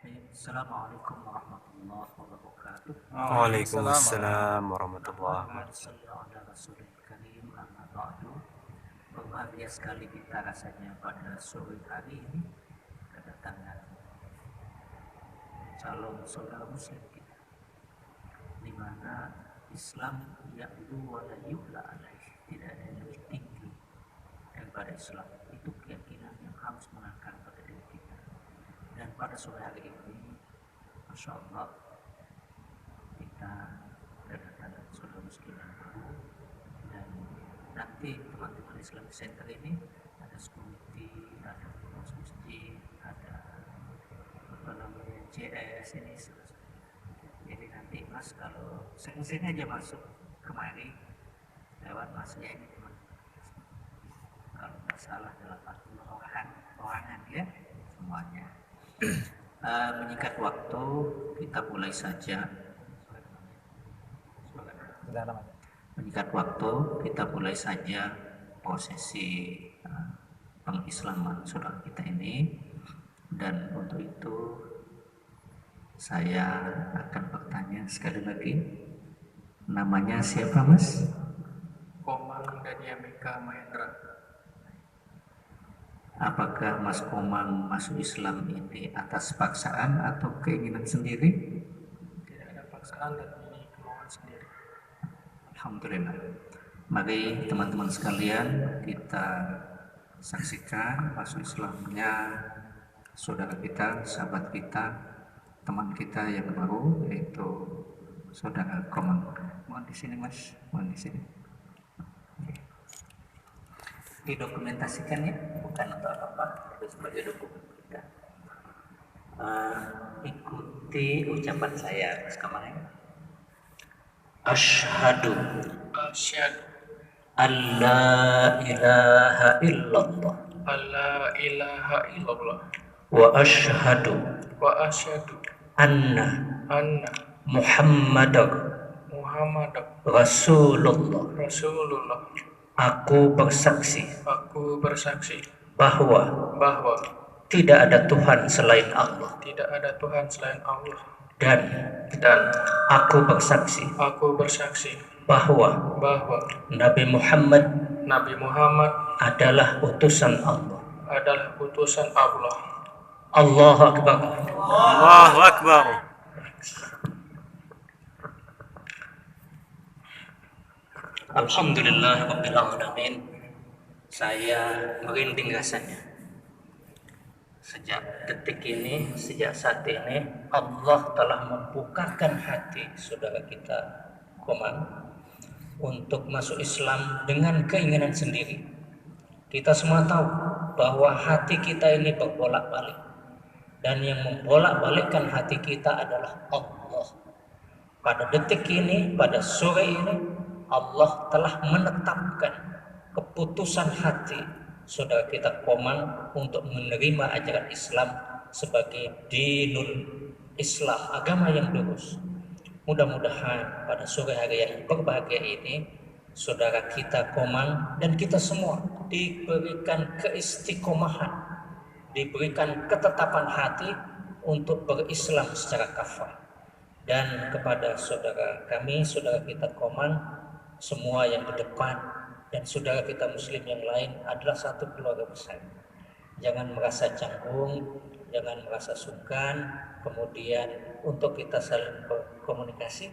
Assalamualaikum warahmatullahi wabarakatuh. Waalaikumsalam warahmatullahi wabarakatuh. Berbahagia sekali kita rasanya pada sore hari ini kedatangan calon saudara muslim kita, di mana Islam ya'lu wa la yu'la alaih, tidak ada yang lebih tinggi daripada Islam. Itu keyakinan yang harus mengangkat pada diri kita. Dan pada sore hari ini, Masya Allah, kita kedatangan saudara muslim yang baru, dan nanti teman-teman Islamic Center ini ada security, ada pengurus masjid, ada apa namanya CS ini. Jadi nanti Mas kalau sering-sering aja masuk kemari lewat Masnya ini teman. Kalau nggak salah 80 orangan ya semuanya. Menyingkat waktu, kita mulai saja. Menyingkat waktu, kita mulai saja prosesi pengislaman saudara kita ini. Dan untuk itu saya akan bertanya sekali lagi, namanya siapa Mas? Komang Dania Meka Mahendra. Apakah Mas Komang masuk Islam ini atas paksaan atau keinginan sendiri? Tidak ada paksaan dan ini kemauan sendiri. Alhamdulillah. Mari teman-teman sekalian kita saksikan masuk Islamnya saudara kita, sahabat kita, teman kita yang baru, yaitu saudara Komang. Mohon di sini Mas, mohon di sini. Didokumentasikan ya, bukan untuk apa-apa, itu sebagai dokumen kita. Ikuti ucapan saya Mas Komang. Asyhadu Asyhadu alla ilaha illallah alla ilaha illallah wa asyhadu wa asyhadu anna anna Muhammadar Muhammadar Rasulullah. Rasulullah. Aku bersaksi Aku bersaksi bahwa bahwa tidak ada Tuhan selain Allah, tidak ada Tuhan selain Allah, dan aku bersaksi aku bersaksi bahwa bahwa Nabi Muhammad Nabi Muhammad adalah utusan Allah. adalah utusan Allah. Allahu Akbar. Allahu Akbar. Alhamdulillah Rabbil Alamin. Saya merinding rasanya. Sejak detik ini, sejak saat ini, Allah telah membukakan hati saudara kita Komang untuk masuk Islam dengan keinginan sendiri. Kita semua tahu bahwa hati kita ini berbolak-balik, dan yang membolak-balikkan hati kita adalah Allah. Pada detik ini, pada sore ini, Allah telah menetapkan keputusan hati saudara kita Komang untuk menerima ajaran Islam sebagai dinul Islam, agama yang lurus. Mudah-mudahan pada sore hari yang berbahagia ini, saudara kita Komang dan kita semua diberikan keistiqomahan, diberikan ketetapan hati untuk berislam secara kafah. Dan kepada saudara kami, saudara kita Komang, semua yang di depan, dan saudara kita muslim yang lain adalah satu keluarga besar. Jangan merasa canggung, jangan merasa sungkan. Kemudian untuk kita saling berkomunikasi,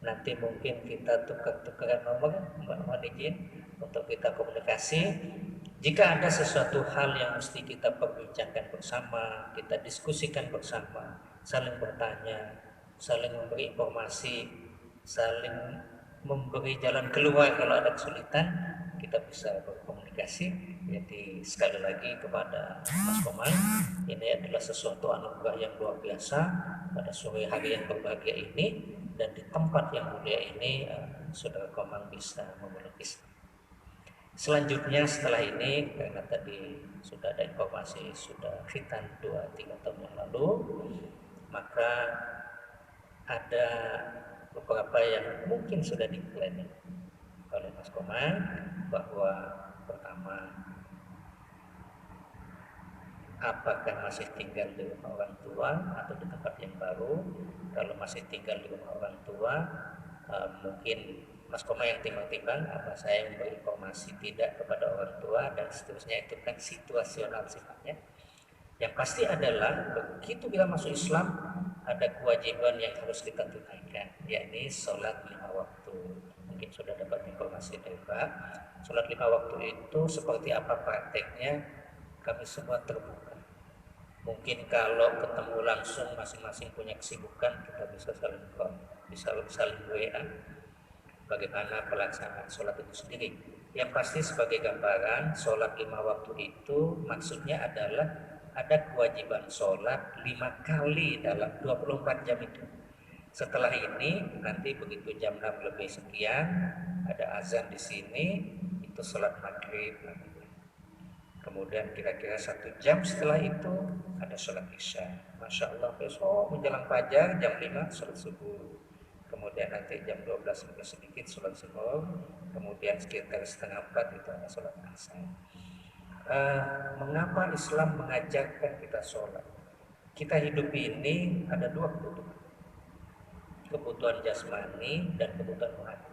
nanti mungkin kita tukar-tukaran nomor, mohon izin untuk kita komunikasi. Jika ada sesuatu hal yang mesti kita perbincangkan bersama, kita diskusikan bersama, saling bertanya, saling memberi informasi, saling memberi jalan keluar kalau ada kesulitan, kita bisa berkomunikasi. Jadi sekali lagi kepada Mas Komang, ini adalah sesuatu anugerah yang luar biasa pada sore hari yang berbahagia ini, dan di tempat yang mulia ini saudara Komang bisa memiliki. Selanjutnya setelah ini, karena tadi sudah ada informasi sudah khitan 2-3 tahun yang lalu, maka ada beberapa yang mungkin sudah di-planning oleh Mas Komang, bahwa pertama apakah masih tinggal di rumah orang tua atau di tempat yang baru. Kalau masih tinggal di rumah orang tua, mungkin Mas Koma yang timbang-timbang apa saya memberi informasi tidak kepada orang tua dan seterusnya, itu kan situasional sifatnya. Yang pasti adalah begitu kita masuk Islam ada kewajiban yang harus kita tunaikan, yakni sholat 5 waktu. Mungkin sudah dapat informasi dari Pak. Sholat 5 waktu itu seperti apa prakteknya, kami semua terbuka. Mungkin kalau ketemu langsung masing-masing punya kesibukan, kita bisa saling call, bisa saling WA bagaimana pelaksanaan sholat itu sendiri. Yang pasti sebagai gambaran, sholat 5 waktu itu maksudnya adalah ada kewajiban sholat 5 kali dalam 24 jam itu. Setelah ini nanti begitu jam 6 lebih sekian ada azan di sini, itu sholat maghrib. Kemudian kira-kira 1 jam setelah itu ada sholat isya. Masya Allah, besok menjelang fajar jam 5 sholat subuh. Kemudian nanti jam 12 lebih sedikit sholat zuhur. Kemudian sekitar setengah 4 itu ada sholat asar. Mengapa Islam mengajarkan kita sholat? Kita hidup ini ada 2 kebutuhan. Kebutuhan jasmani dan kebutuhan rohani.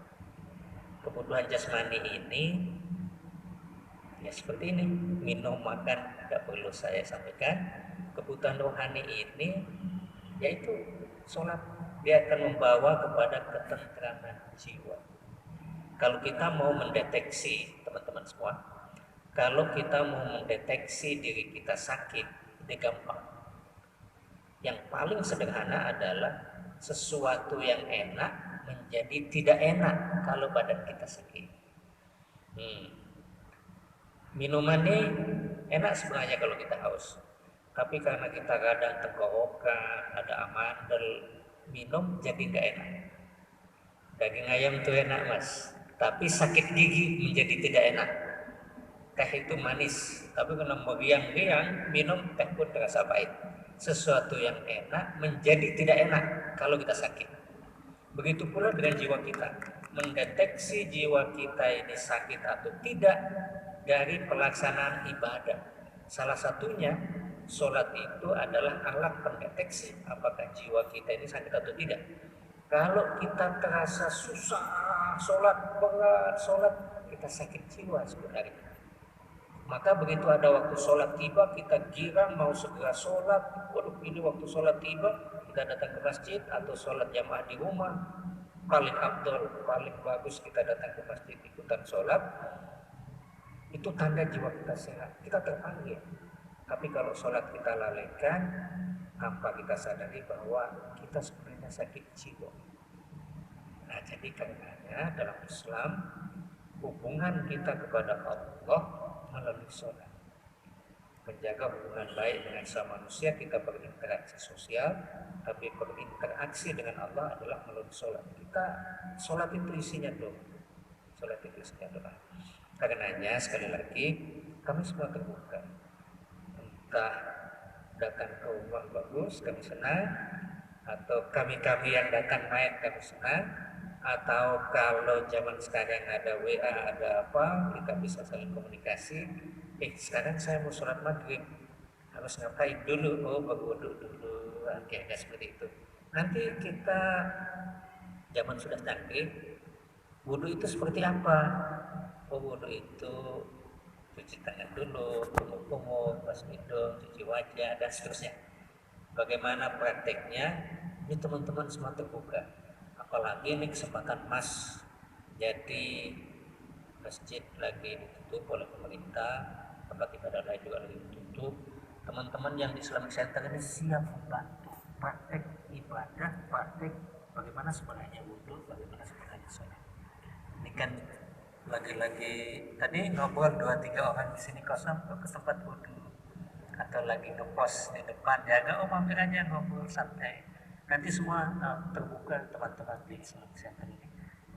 Kebutuhan jasmani ini ya seperti ini, minum, makan, tidak perlu saya sampaikan. Kebutuhan rohani ini yaitu sholat, dia akan membawa kepada ketentraman jiwa. Kalau kita mau mendeteksi, teman-teman semua, kalau kita mau mendeteksi diri kita sakit, itu gampang. Yang paling sederhana adalah sesuatu yang enak menjadi tidak enak kalau badan kita sakit. Minuman ini enak sebenarnya kalau kita haus, tapi karena kita kadang tenggorokan, ada amandel, minum jadi nggak enak. Daging ayam itu enak mas, tapi sakit gigi menjadi tidak enak. Teh itu manis, tapi kena meriang-riang, minum teh pun terasa pahit. Sesuatu yang enak menjadi tidak enak kalau kita sakit. Begitu pula dengan jiwa kita. Mendeteksi jiwa kita ini sakit atau tidak dari pelaksanaan ibadah. Salah satunya sholat itu adalah alat pendeteksi apakah jiwa kita ini sakit atau tidak. Kalau kita terasa susah sholat, berat sholat, kita sakit jiwa sebenarnya. Maka begitu ada waktu sholat tiba, kita girang mau segera sholat. Waduh, ini waktu sholat tiba, kita datang ke masjid atau sholat jamaah di rumah. Paling afdol, paling bagus kita datang ke masjid ikutan sholat. Itu tanda jiwa kita sehat, kita terpanggil. Tapi kalau sholat kita lalaikan, tanpa kita sadari bahwa kita sebenarnya sakit jiwa. Nah, jadi karenanya dalam Islam, hubungan kita kepada Allah melalui sholat. Menjaga hubungan baik dengan sama manusia, kita berinteraksi sosial, tapi berinteraksi dengan Allah adalah melalui sholat. Sholat itu isinya doa. Sholat itu isinya doa. Karenanya sekali lagi kami semua terbuka. Entah datang ke rumah bagus kami senang, atau kami yang datang main kami senang, atau kalau zaman sekarang ada WA ada apa kita bisa saling komunikasi. Sekarang saya mau sholat maghrib, harus ngapain dulu? Oh, berwudu dulu. Oke, seperti itu. Nanti kita zaman sudah canggih, wudu itu seperti apa? Oh, wudu itu cuci tangan dulu, kumur-kumur, basmi hidung, cuci wajah, dan seterusnya. Bagaimana prakteknya? Ini teman-teman semua terbuka. Apalagi ini kesempatan emas. Jadi masjid lagi ditutup oleh pemerintah, tempat ibadah lain juga lagi ditutup. Teman-teman yang di Islamic Center ini siap membantu praktek ibadah, praktek bagaimana sebenarnya wudu, bagaimana sebenarnya sholat. Ini kan lagi-lagi tadi ngobrol 2-3 orang di sini kosong, ke tempat wudu atau lagi ngepost di depan, jaga mampir aja ngobrol santai. Nanti semua terbuka teman-teman di Islamic Center ini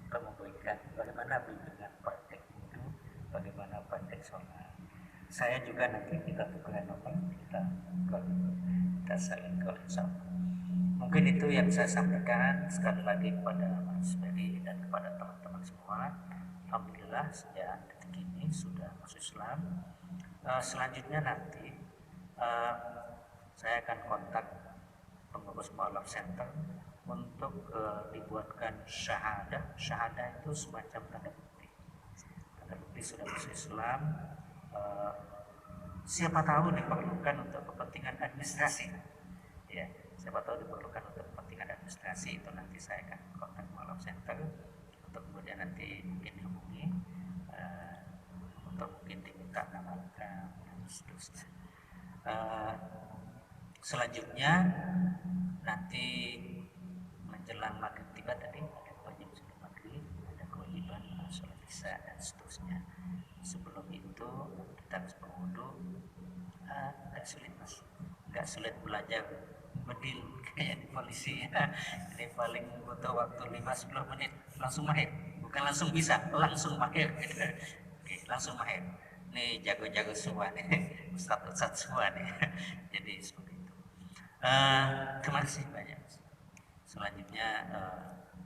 untuk memberikan bagaimana bimbingan praktek wudu, bagaimana praktek sholat. Saya juga nanti kita tukeran nomor, kita saling koordinasi. Mungkin itu yang saya sampaikan sekali lagi kepada Mas Ferry dan kepada teman-teman semua. Alhamdulillah sejak detik ini sudah masuk Islam. Selanjutnya nanti eh, saya akan kontak pengurus mualaf center untuk dibuatkan syahadah. Syahadah itu semacam tanda bukti sudah masuk Islam. eh, Siapa tahu diperlukan untuk kepentingan administrasi, ya. Siapa tahu diperlukan untuk kepentingan administrasi, itu nanti saya akan kontak mualaf center untuk kemudian nanti mungkin dihubungi untuk mungkin diminta nama lengkap dan seterusnya. Selanjutnya nanti menjelang maghrib tiba, tadi ada 2 jam sebelum maghrib ada kewajiban sholat isya dan seterusnya. Sebelum itu kita harus berwudu. Nggak sulit mas, nggak sulit belajar bedil kayak di polisi ya. Ini paling butuh waktu 5-10 menit langsung mahir, bukan langsung bisa, langsung mahir. Oke, langsung mahir. Ini jago-jago semua nih, ustadz semua nih. Jadi seperti itu. Terima kasih banyak. Selanjutnya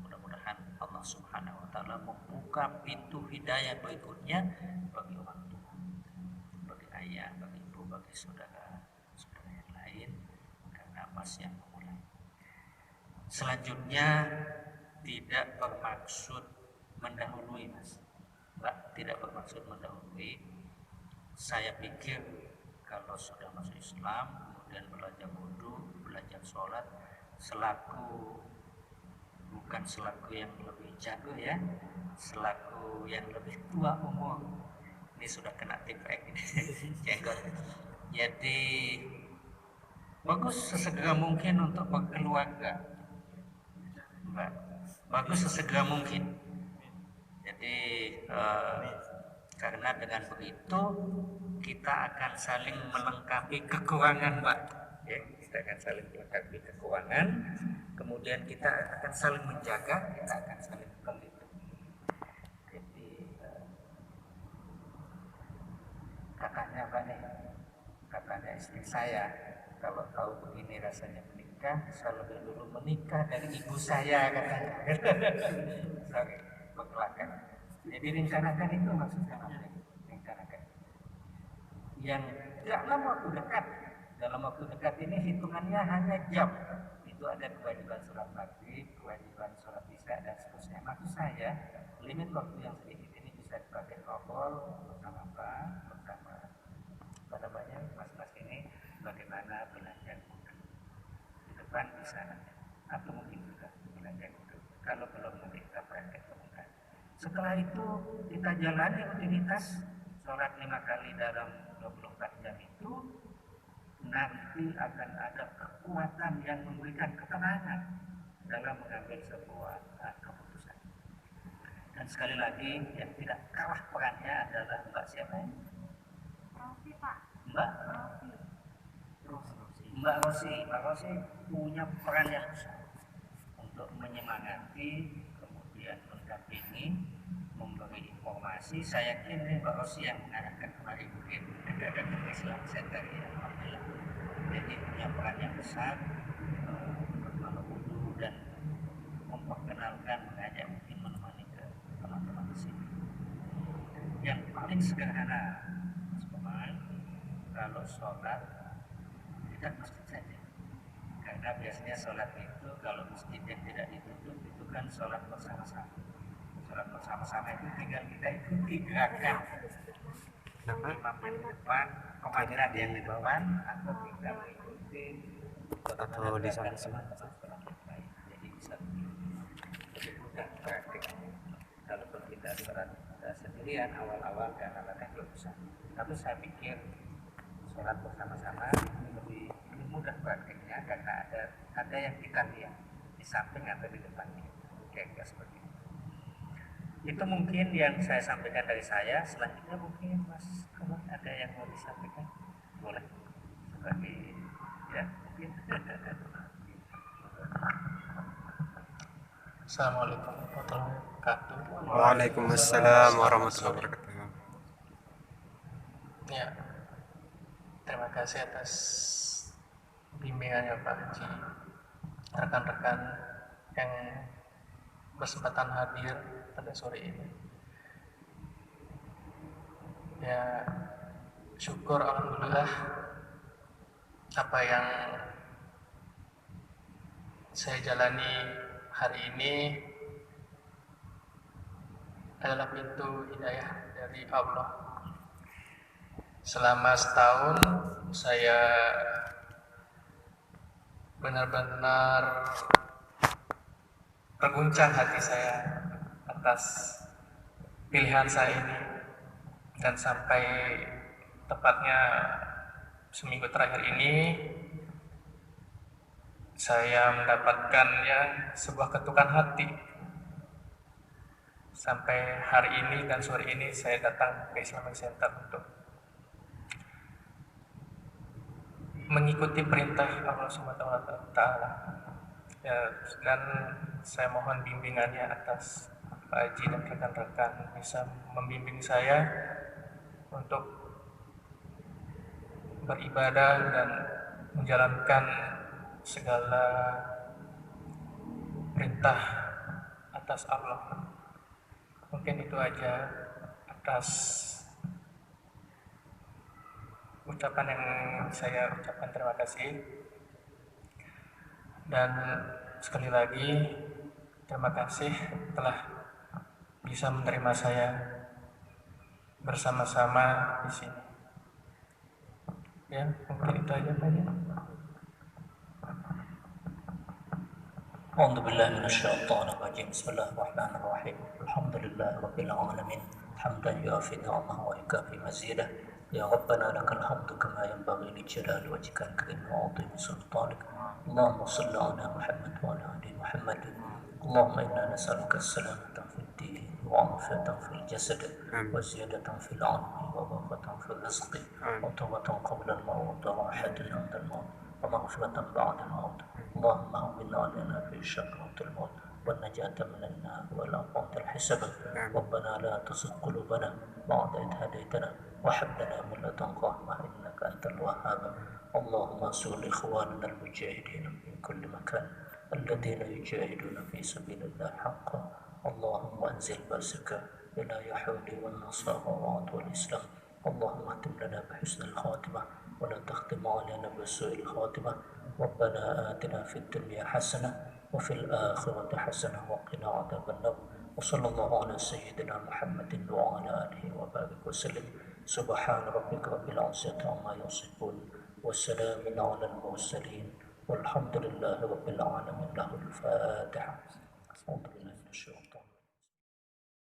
mudah-mudahan Allah Subhanahu Wa Taala membuka pintu hidayah berikutnya bagi orang tua, bagi ayah, bagi ibu, bagi saudara yang lain, karena Mas yang memulai. Selanjutnya tidak bermaksud mendahului Mas, Mbak, tidak bermaksud mendahului. Saya pikir kalau sudah masuk Islam, kemudian belajar wudu, belajar sholat, bukan selaku yang lebih jago ya, selaku yang lebih tua umur. Ini sudah kena tiprek ini, jenggot. Jadi bagus sesegera mungkin untuk berkeluarga, Mbak. Bagus sesegera mungkin. Jadi karena dengan begitu kita akan saling melengkapi kekurangan, Mbak. Ya, kita akan saling melengkapi kekurangan. Kemudian kita akan saling menjaga, kita akan saling melindungi. Jadi kakaknya Mbak nih, kakaknya istri saya, kalau tahu begini rasanya menikah, saya lebih dulu menikah dari ibu saya katanya. Sorry, berkelakar. Jadi rencanakan itu maksudnya apa? Rencanakan. Yang dalam waktu dekat ini hitungannya hanya jam. Itu ada kewajiban sholat maghrib, kewajiban sholat isya dan seterusnya. Maksud saya, limit waktu yang sedikit ini bisa dipakai ngobrol bersama mas-mas ini bagaimana belajar wudu di depan di sana, atau mungkin juga belajar wudu. Kalau belum mungkin kita praktek temukan. Setelah itu kita jalani rutinitas sholat 5 kali dalam 24 jam itu, nanti akan ada kekuatan yang memberikan ketenangan dalam mengambil sebuah keputusan. Dan sekali lagi yang tidak kalah perannya adalah Mbak siapa ya? Rosi, Pak. Mbak Rosi punya peran yang besar untuk menyemangati, kemudian mendampingi, memberi informasi. Saya yakin nih Mbak Rosi yang mengarahkan kemarin mungkin ada Islam Center ya, alhamdulillah. Jadi punya peran yang besar untuk wudu dan memperkenalkan, mengajak, mungkin menemani ke teman-teman di sini. Yang paling sederhana, Mas Pemain, kalau sholat tidak masjid saja. Karena biasanya sholat itu kalau masjid yang tidak ditutup itu kan sholat bersama-sama. Sholat bersama-sama itu tinggal kita ikuti gerakan. Imam yang di depan, komandan yang di bawah, atau kita mengikuti Atau di sana. Jadi bisa lebih mudah praktik. Kalaupun kita sholat sendirian awal-awal karena latihan belum bisa. Tapi saya pikir sholat bersama-sama lebih mudah praktiknya karena ada yang kita lihat di samping atau di depannya. Kayak seperti itu. Itu mungkin yang saya sampaikan dari saya. Selanjutnya mungkin Mas Kumar ada yang mau disampaikan, boleh sebagai ya mungkin. Assalamualaikum warahmatullahi wabarakatuh. Waalaikumsalam warahmatullahi wabarakatuh. Ya, terima kasih atas bimbingannya Pak Haji, rekan-rekan yang berkesempatan hadir pada sore ini. Ya, syukur alhamdulillah apa yang saya jalani hari ini adalah pintu hidayah dari Allah. Selama setahun saya benar-benar terguncang hati saya atas pilihan saya ini, dan sampai tepatnya seminggu terakhir ini saya mendapatkan sebuah ketukan hati. Sampai hari ini dan sore ini saya datang ke Islamic Center untuk mengikuti perintah Allah Subhanahu wa Ta'ala. Dan saya mohon bimbingannya atas Pak Haji dan rekan-rekan bisa membimbing saya untuk beribadah dan menjalankan segala perintah atas Allah. Mungkin itu aja atas ucapan yang saya ucapkan. Terima kasih. Dan sekali lagi terima kasih telah bisa menerima saya bersama-sama di sini. Ya, mungkin itu aja Pak. أعوذ بالله من الشيطان الرجيم بسم الله الرحمن الرحيم الحمد لله رب العالمين حمدا يوافي نعمه ويكافي مزيده يا ربنا لك الحمد كما ينبغي لجلال وجهك الكريم وعظيم سلطانك اللهم صل على محمد وعلى ال محمد اللهم انا نسالك السلامه في الدين وعافيه في الجسد وزياده في العلم وبركه في الرزق وتوبه قبل الموت وراحه عند الموت ومغفرة بعد الموت اللهم هون علينا في شكرة الموت والنجاة من النار والعقوبة الحساب ربنا لا تزغ قلوبنا بعد إذ هديتنا وهب لنا من لدنك رحمة إنك أنت الوهاب اللهم انصر إخواننا المجاهدين في كل مكان الذين يجاهدون في سبيل الله حقا اللهم أنزل بأسك إلى يهود والنصارى وعدو الإسلام اللهم اختم لنا بحسن الخاتمة ولا تختم علينا بسوء الخاتمة ربنا آتنا في الدنيا حسنة وفي الآخرة حسنة وقنا عذاب النار وصلى الله على سيدنا محمد وعلى آله وبارك وسلم سبحان ربك رب العزة عما يصفون والسلام على المرسلين والحمد لله رب العالمين له الفاتحة. أعوذ بالله من الشيطان